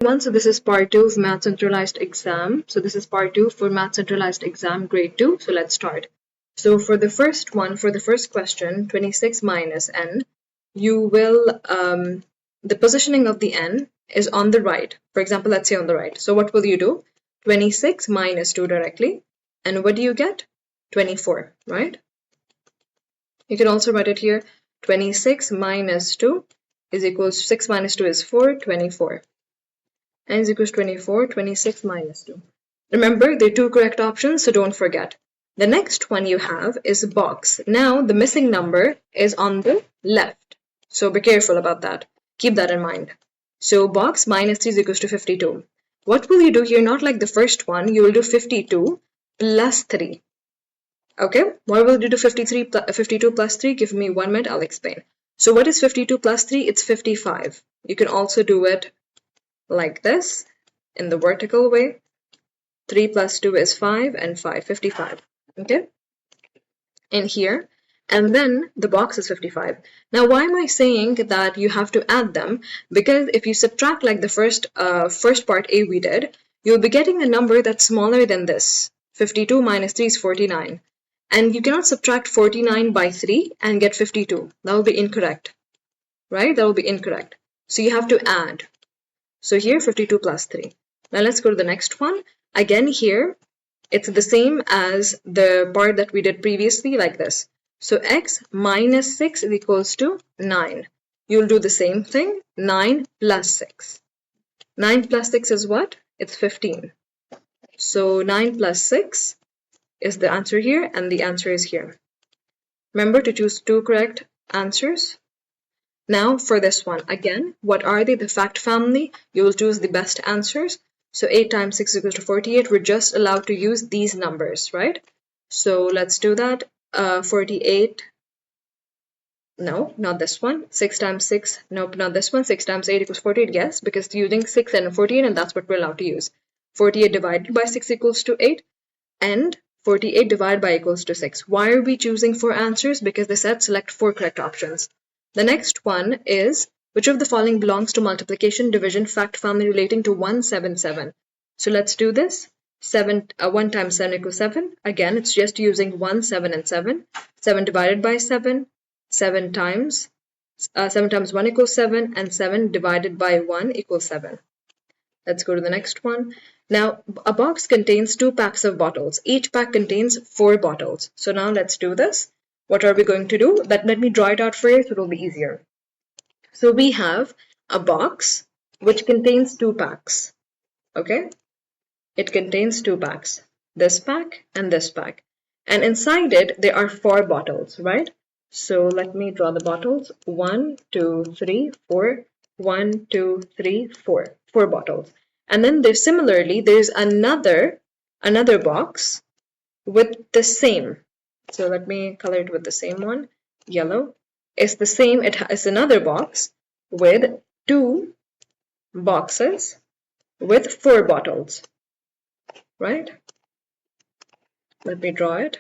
So this is part 2 of Math Centralized Exam. So this is part 2 for Math Centralized Exam grade 2. So let's start. So for the first one, for the first question, 26 minus n, you will, the positioning of the n is on the right. For example, let's say on the right. So what will you do? 26 minus 2 directly. And what do you get? 24, right? You can also write it here. 26 minus 2 is equals 6 minus 2 is 4, 24. N is equals 24, 26 minus 2. Remember, there are two correct options, so don't forget. The next one you have is box. Now, the missing number is on the left. So be careful about that. Keep that in mind. So box minus 3 is equals to 52. What will you do here? Not like the first one, you will do 52 plus 3. Okay, what will you do 52 plus 3? Give me 1 minute, I'll explain. So what is 52 plus 3? It's 55. You can also do it like this in the vertical way. 3 plus 2 is 5 and 5, 55. Okay, in here, and then the box is 55. Now why am I saying that you have to add them? Because if you subtract like the first part A we did, you'll be getting a number that's smaller than this. 52 minus 3 is 49, and you cannot subtract 49 by 3 and get 52. That will be incorrect, right? That will be incorrect. So you have to add. So here 52 plus 3. Now let's go to the next one. Again here, it's the same as the part that we did previously, like this. So x minus 6 is equals to 9. You'll do the same thing, 9 plus 6. 9 plus 6 is what? It's 15. So 9 plus 6 is the answer here, and the answer is here. Remember to choose two correct answers. Now for this one, again, what are they? The fact family, you will choose the best answers. So 8 times 6 is equals to 48. We're just allowed to use these numbers, right? So let's do that. 48, no, not this one. 6 times 6, nope, not this one. 6 times 8 equals 48, yes, because using 6 and 48, and that's what we're allowed to use. 48 divided by 6 equals to 8, and 48 divided by equals to 6. Why are we choosing 4 answers? Because they said select 4 correct options. The next one is, which of the following belongs to multiplication division fact family relating to 177? So let's do this. 1 times 7 equals 7. Again, it's just using 1, 7, and 7. 7 divided by 7. 7 times 1 equals 7, and 7 divided by 1 equals 7. Let's go to the next one. Now, a box contains 2 packs of bottles. Each pack contains 4 bottles. So now let's do this. What are we going to do? Let me draw it out for you so it'll be easier. So we have a box which contains 2 packs. Okay? It contains 2 packs. This pack and this pack. And inside it, there are 4 bottles, right? So let me draw the bottles. 1, 2, 3, 4. 1, 2, 3, 4. 4 bottles. And then there's another box with the same. So let me color it with the same one, yellow. It's the same, it's another box with 2 boxes with 4 bottles, right? Let me draw it.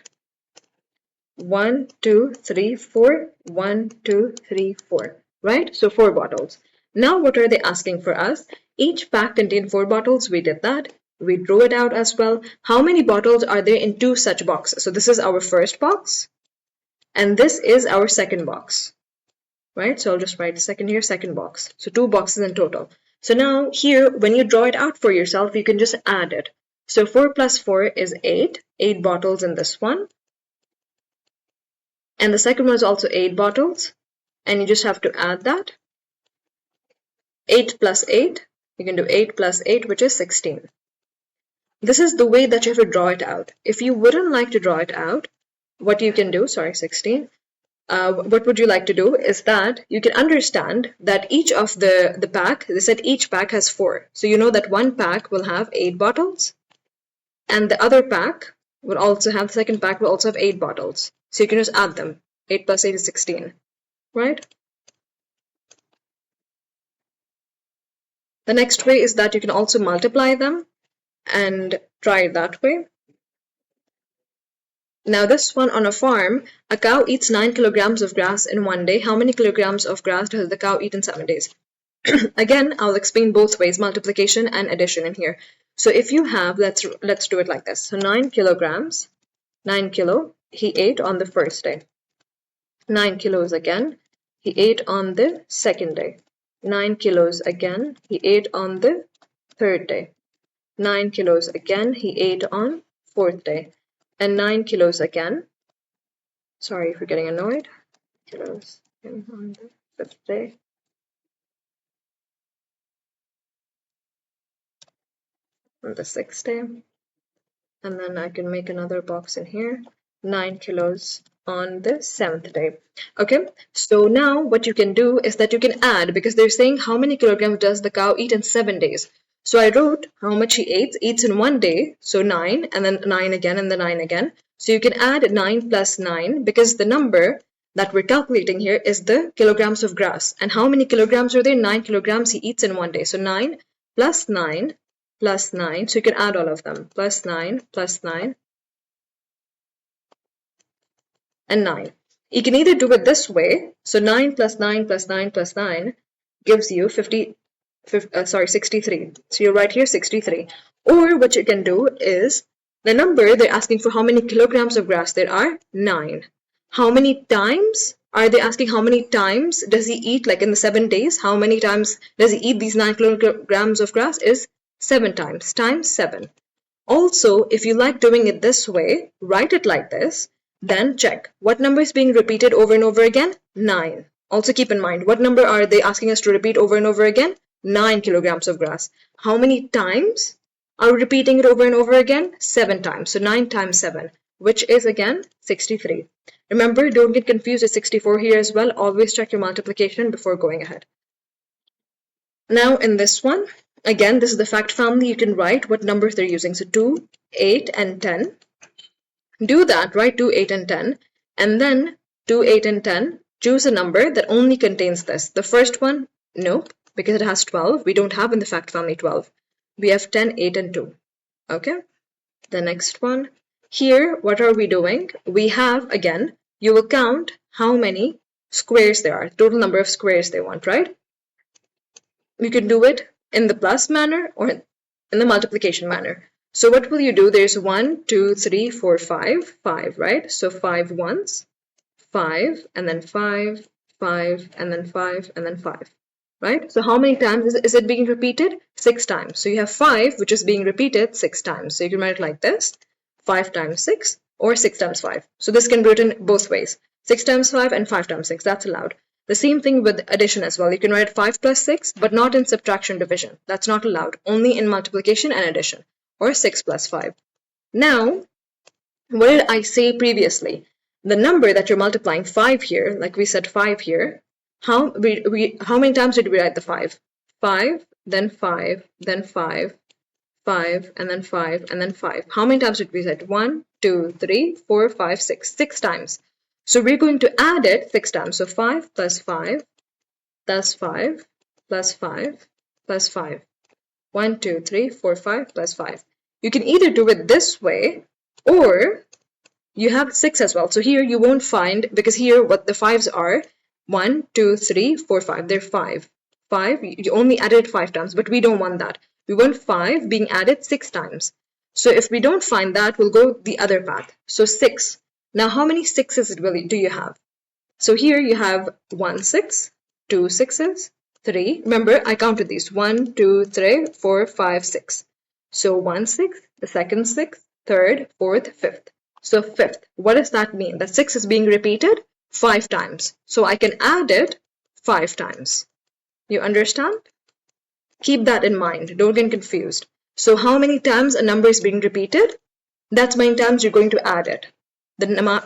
1, 2, 3, 4, 1, 2, 3, 4, right? So 4 bottles. Now what are they asking for us? Each pack contained 4 bottles, we did that. We drew it out as well. How many bottles are there in 2 such boxes? So this is our first box, and this is our second box, right? So I'll just write second here, second box. So 2 boxes in total. So now here, when you draw it out for yourself, you can just add it. So 4 plus 4 is 8, 8 bottles in this one. And the second one is also 8 bottles, and you just have to add that. 8 plus 8, you can do 8 plus 8, which is 16. This is the way that you have to draw it out. If you wouldn't like to draw it out, what you can do, 16, what would you like to do is that you can understand that each of the pack, they said each pack has 4. So you know that one pack will have 8 bottles, and the other pack will also have, the second pack will also have 8 bottles. So you can just add them. 8 plus 8 is 16, right? The next way is that you can also multiply them and try it that way. Now this one, on a farm, a cow eats 9 kilograms of grass in one day. How many kilograms of grass does the cow eat in 7 days? Again, I'll explain both ways, multiplication and addition in here. So if you have, let's do it like this. So 9 kilograms, 9 kilo, he ate on the first day. 9 kilos again, he ate on the second day. 9 kilos again, he ate on the third day. 9 kilos again, he ate on fourth day. And 9 kilos again, sorry for getting annoyed, kilos on the fifth day. On the sixth day, and then I can make another box in here, 9 kilos on the seventh day. Okay, so now what you can do is that you can add, because they're saying how many kilograms does the cow eat in 7 days. So I wrote how much he eats in 1 day, so 9, and then 9 again, and then 9 again. So you can add 9 plus 9, because the number that we're calculating here is the kilograms of grass. And how many kilograms are there? 9 kilograms he eats in 1 day. So 9 plus 9 plus 9. So you can add all of them. Plus 9, and 9. You can either do it this way. So 9 plus 9 plus 9 plus 9 gives you 63. So you write here 63. Or what you can do is, the number they're asking for how many kilograms of grass there are? 9. How many times? Are they asking how many times does he eat, like in the 7 days? How many times does he eat these 9 kilograms of grass? Is 7 times 7. Also, if you like doing it this way, write it like this, then check what number is being repeated over and over again? 9. Also keep in mind, what number are they asking us to repeat over and over again? 9 kilograms of grass. How many times are we repeating it over and over again? 7 times. So 9 times 7, which is again 63. Remember, don't get confused with 64 here as well. Always check your multiplication before going ahead. Now in this one, again, this is the fact family. You can write what numbers they're using. So 2, 8, and 10. Do that, write 2, 8, and 10. And then 2, 8, and 10, choose a number that only contains this. The first one, nope, because it has 12. We don't have in the fact family 12. We have 10, 8, and 2. Okay? The next one. Here, what are we doing? We have, again, you will count how many squares there are. Total number of squares they want, right? You can do it in the plus manner or in the multiplication manner. So what will you do? There's 1, 2, 3, 4, 5, 5, right? So 5 once, 5, and then 5, 5, and then 5, and then 5, right? So how many times is it being repeated? 6 times. So you have 5, which is being repeated 6 times. So you can write it like this, 5 times 6, or 6 times 5. So this can be written both ways, 6 times 5 and 5 times 6. That's allowed. The same thing with addition as well. You can write 5 plus 6, but not in subtraction division. That's not allowed. Only in multiplication and addition, or 6 plus 5. Now, what did I say previously? The number that you're multiplying, 5 here, like we said 5 here, how many times did we write the 5? 5, then 5, then 5, 5, and then 5, and then 5. How many times did we say? 1, 2, 3, 4, 5, 6. 6 times. So we're going to add it 6 times. So 5 plus 5 plus 5 plus 5 plus 5. 1, 2, 3, 4, 5 plus 5. You can either do it this way, or you have 6 as well. So here you won't find, because here what the 5s are, 1, 2, 3, 4, 5. They're 5. 5, you only added 5 times, but we don't want that. We want 5 being added 6 times. So if we don't find that, we'll go the other path. So 6. Now how many 6s do you have? So here you have 1 6, 2 6s, 3. Remember, I counted these. 1, 2, 3, 4, 5, 6. So 1 6, the second 6, third, fourth, fifth. So fifth. What does that mean? That 6 is being repeated 5 times. So I can add it 5 times. You understand? Keep that in mind. Don't get confused. So how many times a number is being repeated? That's many times you're going to add it.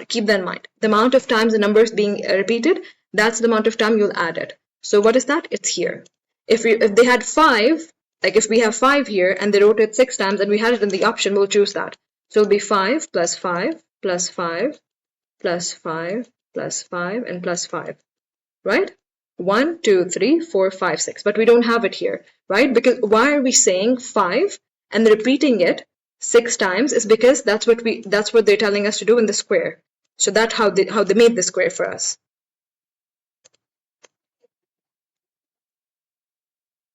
Keep that in mind. The amount of times the number is being repeated, that's the amount of time you'll add it. So what is that? It's here. If they had 5, like if we have 5 here and they wrote it 6 times and we had it in the option, we'll choose that. So it'll be 5 plus 5 plus 5 plus 5 plus 5 and plus 5, right? 1, 2, 3, 4, 5, 6. But we don't have it here, right? Because why are we saying 5 and repeating it 6 times? Is because that's what they're telling us to do in the square. So that's how they made the square for us.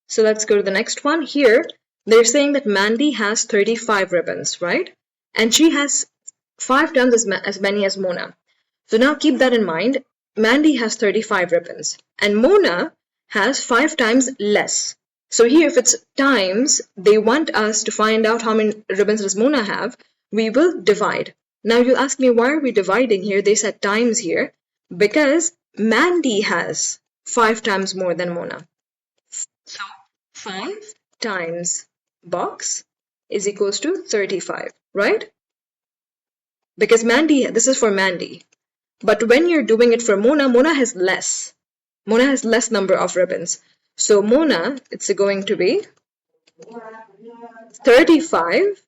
So let's go to the next one. Here, they're saying that Mandy has 35 ribbons, right? And she has 5 times as many as Mona. So now keep that in mind. Mandy has 35 ribbons and Mona has 5 times less. So here if it's times, they want us to find out how many ribbons does Mona have. We will divide. Now you'll ask me, why are we dividing here? They said times here because Mandy has 5 times more than Mona. So 5 times box is equals to 35, right? Because Mandy, this is for Mandy. But when you're doing it for Mona, Mona has less. Mona has less number of ribbons. So Mona, it's going to be 35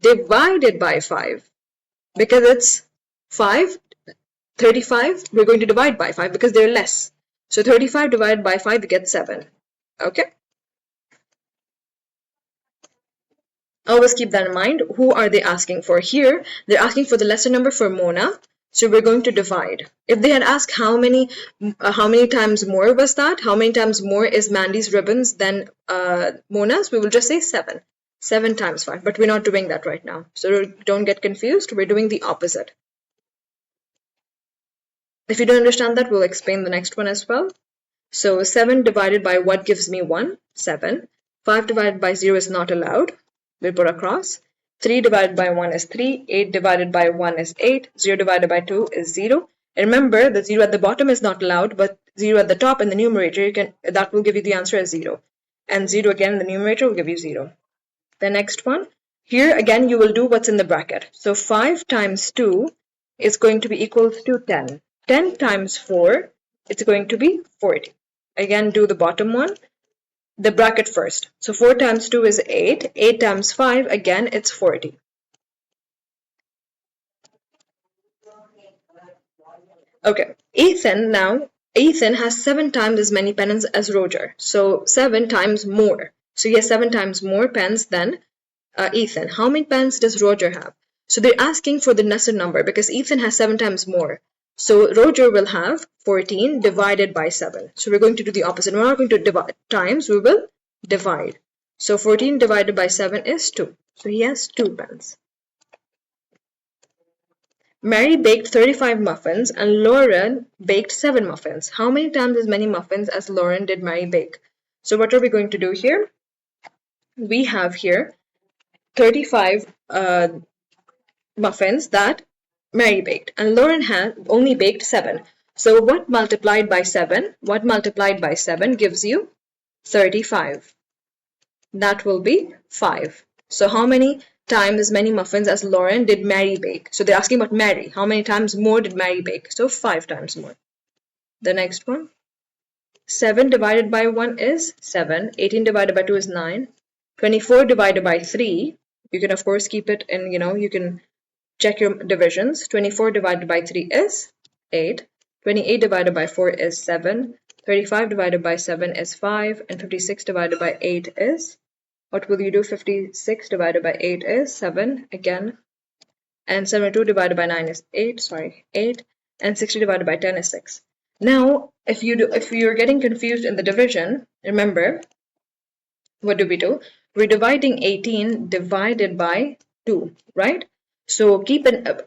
divided by 5. Because it's 5, 35, we're going to divide by 5 because they're less. So 35 divided by 5, we get 7. Okay? Always keep that in mind. Who are they asking for? Here, they're asking for the lesser number for Mona. So we're going to divide. If they had asked how many times more was that, how many times more is Mandy's ribbons than Mona's, we will just say 7. 7 times 5. But we're not doing that right now. So don't get confused. We're doing the opposite. If you don't understand that, we'll explain the next one as well. So 7 divided by what gives me 1? 7. 5 divided by 0 is not allowed. We'll put a cross. 3 divided by 1 is 3. 8 divided by 1 is 8. 0 divided by 2 is 0. And remember, the 0 at the bottom is not allowed, but 0 at the top in the numerator, that will give you the answer as 0. And 0 again in the numerator will give you 0. The next one, here again you will do what's in the bracket. So 5 times 2 is going to be equals to 10. 10 times 4, it's going to be 40. Again, do the bottom one. The bracket first. So 4 times 2 is 8. 8 times 5, again, it's 40. Okay, Ethan has 7 times as many pens as Roger. So 7 times more. So he has 7 times more pens than Ethan. How many pens does Roger have? So they're asking for the lesser number because Ethan has 7 times more. So Roger will have 14 divided by 7. So we're going to do the opposite. We're not going to divide times, we will divide. So 14 divided by 7 is 2. So he has 2 pens. Mary baked 35 muffins and Lauren baked 7 muffins. How many times as many muffins as Lauren did Mary bake? So what are we going to do here? We have here 35 muffins that Mary baked and Lauren had only baked 7. So what multiplied by 7? What multiplied by 7 gives you 35. That will be 5. So how many times as many muffins as Lauren did Mary bake? So they're asking about Mary. How many times more did Mary bake? So 5 times more. The next one. 7 divided by 1 is 7. 18 divided by 2 is 9. 24 divided by 3. You can of course keep it in, you can check your divisions. 24 divided by 3 is 8. 28 divided by 4 is 7. 35 divided by 7 is 5. And 56 divided by 8 is, what will you do? 56 divided by 8 is 7 again. And 72 divided by 9 is 8. And 60 divided by 10 is 6. Now, if you're getting confused in the division, remember, what do we do? We're dividing 18 divided by 2, right? So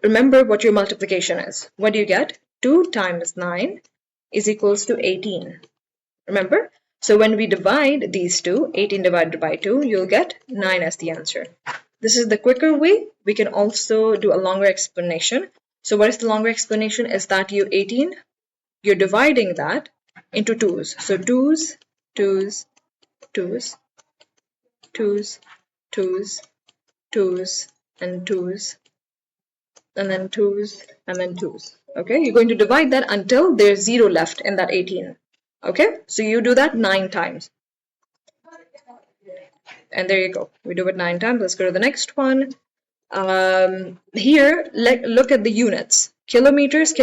remember what your multiplication is. What do you get? 2 times 9 is equals to 18. Remember? So when we divide these two, 18 divided by 2, you'll get 9 as the answer. This is the quicker way. We can also do a longer explanation. So what is the longer explanation? Is that you're dividing that into 2's. So 2's, 2's, 2's, 2's, 2's, 2's, and 2's, and then 2's, and then 2's. Okay, you're going to divide that until there's 0 left in that 18. Okay, so you do that 9 times. And there you go. We do it 9 times. Let's go to the next one. Here, look at the units. Kilometers,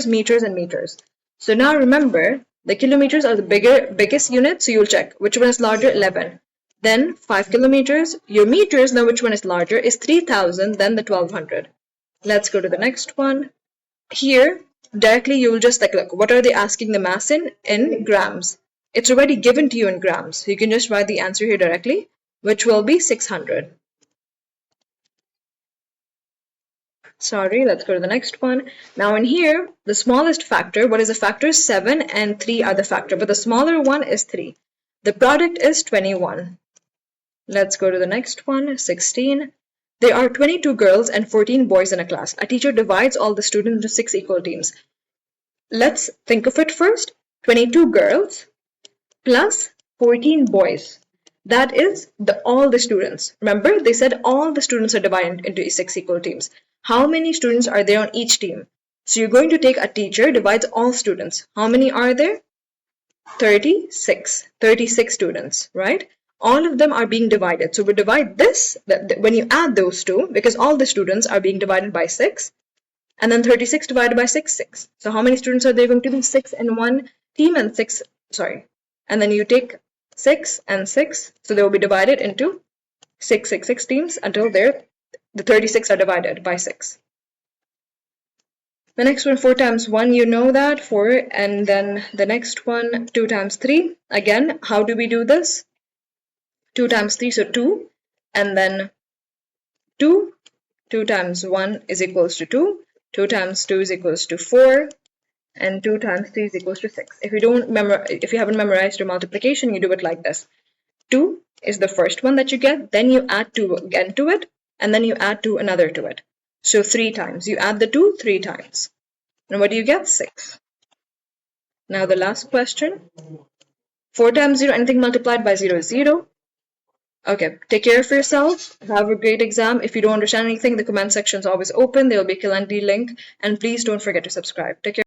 meters, and meters. So now remember, the kilometers are the biggest unit, so you'll check which one is larger, 11. Then 5 kilometers. Your meters, now which one is larger, is 3,000, then the 1,200. Let's go to the next one. Here, directly you will just look, what are they asking the mass in grams? It's already given to you in grams. So you can just write the answer here directly, which will be 600. Sorry, let's go to the next one. Now in here, the smallest factor, what is a factor? 7 and 3 are the factor, but the smaller one is 3. The product is 21. Let's go to the next one, 16. There are 22 girls and 14 boys in a class. A teacher divides all the students into 6 equal teams. Let's think of it first. 22 girls plus 14 boys. That is all the students. Remember, they said all the students are divided into 6 equal teams. How many students are there on each team? So you're going to take a teacher, divides all students. How many are there? 36. 36 students, right? All of them are being divided. So we divide this, when you add those two, because all the students are being divided by 6, and then 36 divided by 6, 6. So how many students are there going to be? 6 in one team and 6, sorry. And then you take 6 and 6, so they will be divided into 6, 6, 6 teams until the 36 are divided by 6. The next one, 4 times 1, you know that, 4. And then the next one, 2 times 3. Again, how do we do this? 2 times 3, so 2. And then 2. 2 times 1 is equals to 2. 2 times 2 is equals to 4. And 2 times 3 is equals to 6. If you haven't memorized your multiplication, you do it like this. 2 is the first one that you get, then you add 2 again to it, and then you add 2 another to it. So 3 times. You add the 2 3 times. And what do you get? 6. Now the last question. 4 times 0, anything multiplied by 0 is 0. Okay, take care of yourself. Have a great exam. If you don't understand anything, the comment section is always open. There will be a Calendly link. And please don't forget to subscribe. Take care.